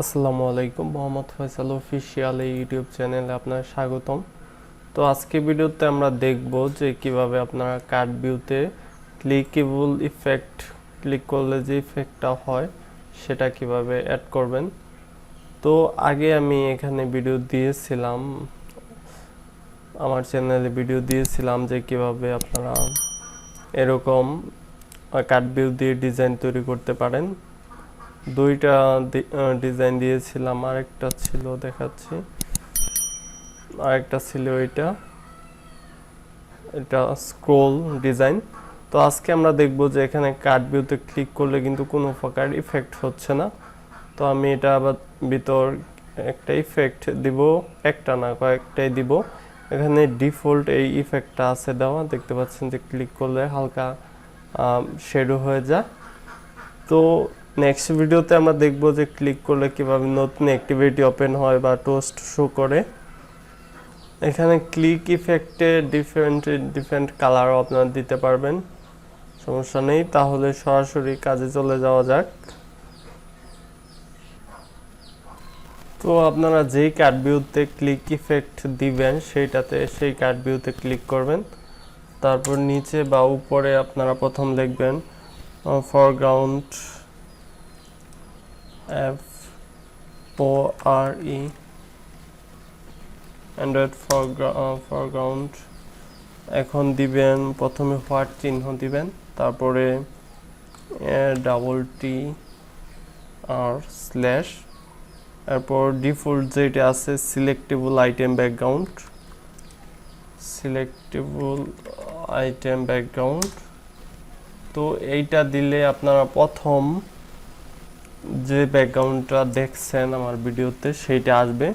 আসসালামু আলাইকুম, মোহাম্মদ ফয়সাল অফিসিয়াল এই ইউটিউব চ্যানেলে আপনার স্বাগতম। তো আজকে ভিডিওতে আমরা দেখব যে কিভাবে আপনারা কার্ড ভিউতে ক্লিকেবল ইফেক্ট ক্লিক করলে যে ইফেক্টটা হয় সেটা কিভাবে অ্যাড করবেন। তো আগে আমি এখানে ভিডিও দিয়েছিলাম, আমার চ্যানেলে ভিডিও দিয়েছিলাম যে কিভাবে আপনারা এরকম কার্ড ভিউ দিয়ে ডিজাইন তৈরি করতে পারেন। দুইটা ডিজাইন দিয়েছিলাম, আরেকটা ছিল দেখাচ্ছি, আরেকটা ছিল এটা স্ক্রোল ডিজাইন। তো আজকে আমরা দেখব যে এখানে কার্ড ভিউতে ক্লিক করলে কিন্তু কোনো প্রকার ইফেক্ট হচ্ছে না। তো আমি এটা আবার ভিতর একটা ইফেক্ট দিব, একটা না কয়েকটাই দিব। এখানে ডিফল্ট এই ইফেক্টটা আছে দেওয়া, দেখতে পাচ্ছেন যে ক্লিক করলে হালকা শেডো হয়ে যায়। তো নেক্সট ভিডিওতে আমরা দেখব যে ক্লিক করলে কিভাবে নতুন অ্যাক্টিভিটি ওপেন হয় বা টোস্ট শো করে। এখানে ক্লিক ইফেক্টে ডিফারেন্ট কালারও আপনারা দিতে পারবেন, সমস্যা নেই। তাহলে সরাসরি কাজে চলে যাওয়া যাক। তো আপনারা যেই কার্ড ভিউতে ক্লিক ইফেক্ট দিবেন সেই কার্ড ভিউতে ক্লিক করবেন। তারপর নিচে বা উপরে আপনারা প্রথম লিখবেন foreground FORE অ্যান্ড্রয়েড foreground। এখন দিবেন প্রথমে হোয়াট চিহ্ন দিবেন, তারপরে $TR/, এরপর ডিফল্ট যেটা আছে selectableItemBackground। তো এইটা দিলে আপনারা প্রথম যে ব্যাকগ্রাউন্ডটা দেখছেন আমার ভিডিওতে সেইটা আসবে,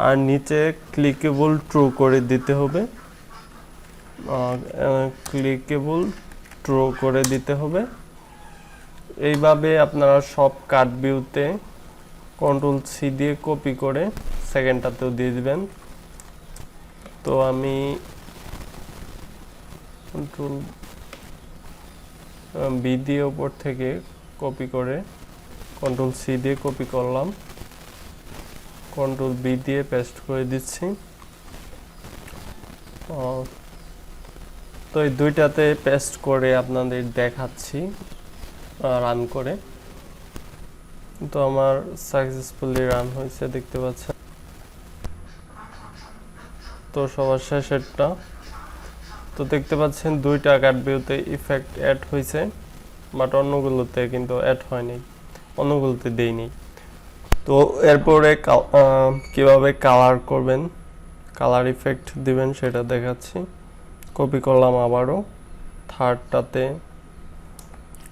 আর নিচে ক্লিকেবল ট্রু করে দিতে হবে, এইভাবে আপনারা সব কার্ড ভিউতে Ctrl+C দিয়ে কপি করে সেকেন্ডটাতেও দিয়ে দিবেন। তো আমি Ctrl+V দিয়ে উপর থেকে কপি করে Ctrl+C দিয়ে কপি করলাম, Ctrl+V দিয়ে পেস্ট করে দিচ্ছি। তো এই দুইটাতে পেস্ট করে আপনাদের দেখাচ্ছি রান করে। তো আমার সাকসেসফুলি রান হয়েছে, দেখতে পাচ্ছেন। তো সবার শেষেরটা তো দেখতে পাচ্ছেন দুইটা কার্ড ভিউতে ইফেক্ট অ্যাড হয়েছে, বাট অন্যগুলোতে কিন্তু অ্যাড হয়নি, অন্যগুলোতে দেইনি। তো এরপরে কিভাবে কালার করবেন, কালার ইফেক্ট দিবেন সেটা দেখাচ্ছি। কপি করলাম আবারও থার্ডটাতে,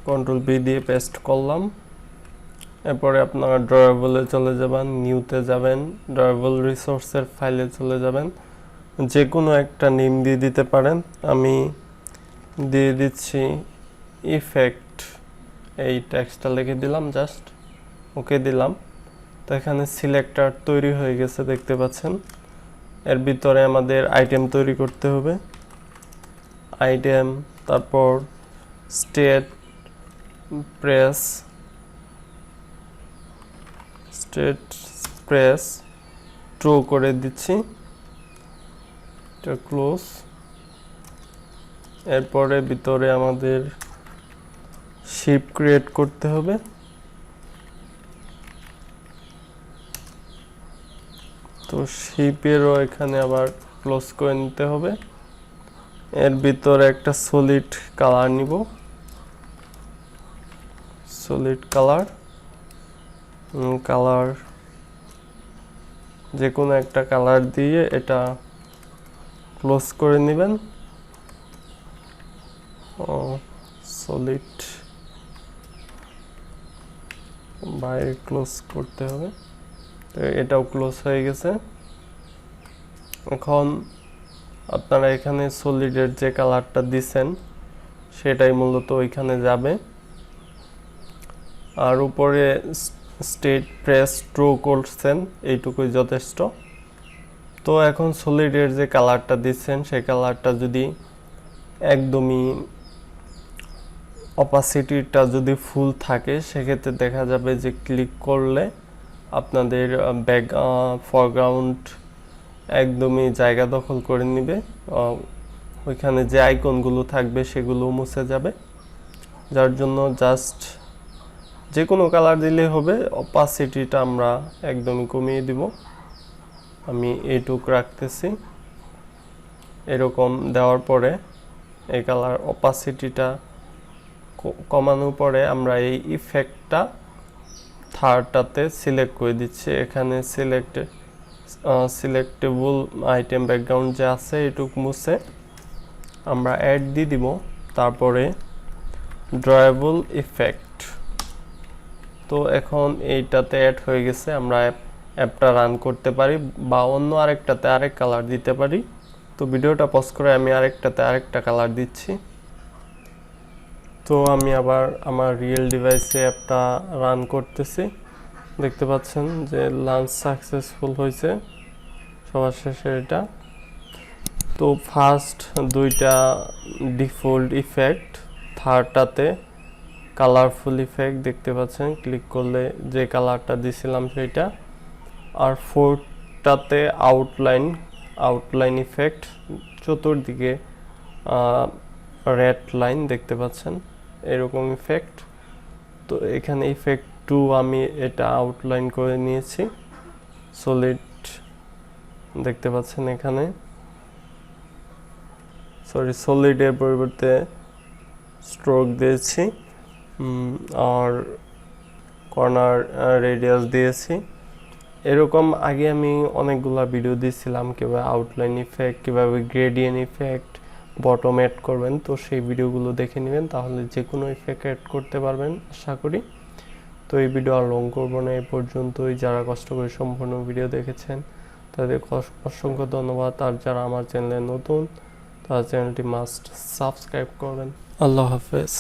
Ctrl+V দিয়ে পেস্ট করলাম। এরপরে আপনারা ড্রয়াবলে চলে যাবেন, নিউতে যাবেন, ড্রয়াবল রিসোর্সের ফাইলে চলে যাবেন, যে কোনো একটা নেম দিয়ে দিতে পারেন। আমি দিয়ে দিচ্ছি ইফেক্ট, এই টেক্সটটা লিখে দিলাম, জাস্ট ওকে দিলাম। তো এখানে সিলেক্টর তৈরি হয়ে গেছে, দেখতে পাচ্ছেন। এর ভিতরে আমাদের আইটেম তৈরি করতে হবে, আইটেম, তারপর স্টেট প্রেস ট্রু করে দিচ্ছি, এটা ক্লোজ। এরপরে ভিতরে আমাদের শিপ ক্রিয়েট করতে হবে, তো শিপেরও এখানে আবার ক্লোজ করে নিতে হবে। এর ভিতরে একটা সলিড কালার নিব, সলিড কালার যে কোনো একটা কালার দিয়ে এটা ক্লোজ করে নেবেন। সলিড বাইরে ক্লোজ করতে হবে, তো এটাও ক্লোজ হয়ে গেছে। এখন আপনারা এখানে সলিডের যে কালারটা দিছেন সেটাই মূলত ওইখানে যাবে, আর উপরে স্টেট প্রেস ট্রু করছেন, এইটুকুই যথেষ্ট। তো এখন সলিডের যে কালারটা দিচ্ছেন সেই কালারটা যদি একদমই অপাসিটিটা যদি ফুল থাকে সেক্ষেত্রে দেখা যাবে যে ক্লিক করলে আপনাদের ফরগ্রাউন্ড একদমই জায়গা দখল করে নেবে, ওইখানে যে আইকনগুলো থাকবে সেগুলো মুছে যাবে, যার জন্য জাস্ট যে কোনো কালার দিলেই হবে। অপাসিটিটা আমরা একদমই কমিয়ে দিব, আমি এইটুক রাখতেছি। এরকম দেওয়ার পরে এই কালার অপাসিটিটা কমানোর পরে আমরা এই ইফেক্টটা থার্ডটাতে সিলেক্ট করে দিচ্ছি। এখানে সিলেক্টেবল আইটেম ব্যাকগ্রাউন্ড যে আছে এটুক মুছে আমরা অ্যাড দিয়ে দিব। তারপরে ড্রয়েবল ইফেক্ট, তো এখন এইটাতে অ্যাড হয়ে গেছে। আমরা অ্যাপটা রান করতে পারি বা অন্য আরেকটাতে আরেক কালার দিতে পারি। তো ভিডিওটা পজ করে আমি আরেকটাতে আরেকটা কালার দিচ্ছি। তো আমি আবার আমার রিয়েল ডিভাইসে অ্যাপটা রান করতেছি। দেখতে পাচ্ছেন যে লঞ্চ সাকসেসফুল হয়েছে সবার শেষে এটা। তো ফার্স্ট দুইটা ডিফল্ট ইফেক্ট, থার্ডটাতে কালারফুল ইফেক্ট দেখতে পাচ্ছেন, ক্লিক করলে যে কালারটা দিছিলাম সেটা। আর ফোর্থটাতে আউটলাইন ইফেক্ট, চতুর্দিকে রেড লাইন দেখতে পাচ্ছেন, এরকম ইফেক্ট। তো এখানে ইফেক্ট 2 আমি এটা আউটলাইন করে নিয়েছি, সলিড দেখতে পাচ্ছেন এখানে, সলিডের পরিবর্তে স্ট্রোক দিয়েছি আর কর্নার রেডিয়াস দিয়েছি। এরকম আগে আমি অনেকগুলা ভিডিও দিয়েছিলাম কীভাবে আউটলাইন ইফেক্ট, কীভাবে গ্রেডিয়েন্ট ইফেক্ট, বটম অ্যাড করবেন। তো সেই ভিডিওগুলো দেখে নেবেন, তাহলে যে কোনো ইফেক্ট অ্যাড করতে পারবেন আশা করি। তো এই ভিডিও আর লং করবো না, এই পর্যন্তই। যারা কষ্ট করে সম্পূর্ণ ভিডিও দেখেছেন তাদের অসংখ্য ধন্যবাদ। আর যারা আমার চ্যানেলে নতুন তারা চ্যানেলটি মাস্ট সাবস্ক্রাইব করবেন। আল্লাহ হাফেজ।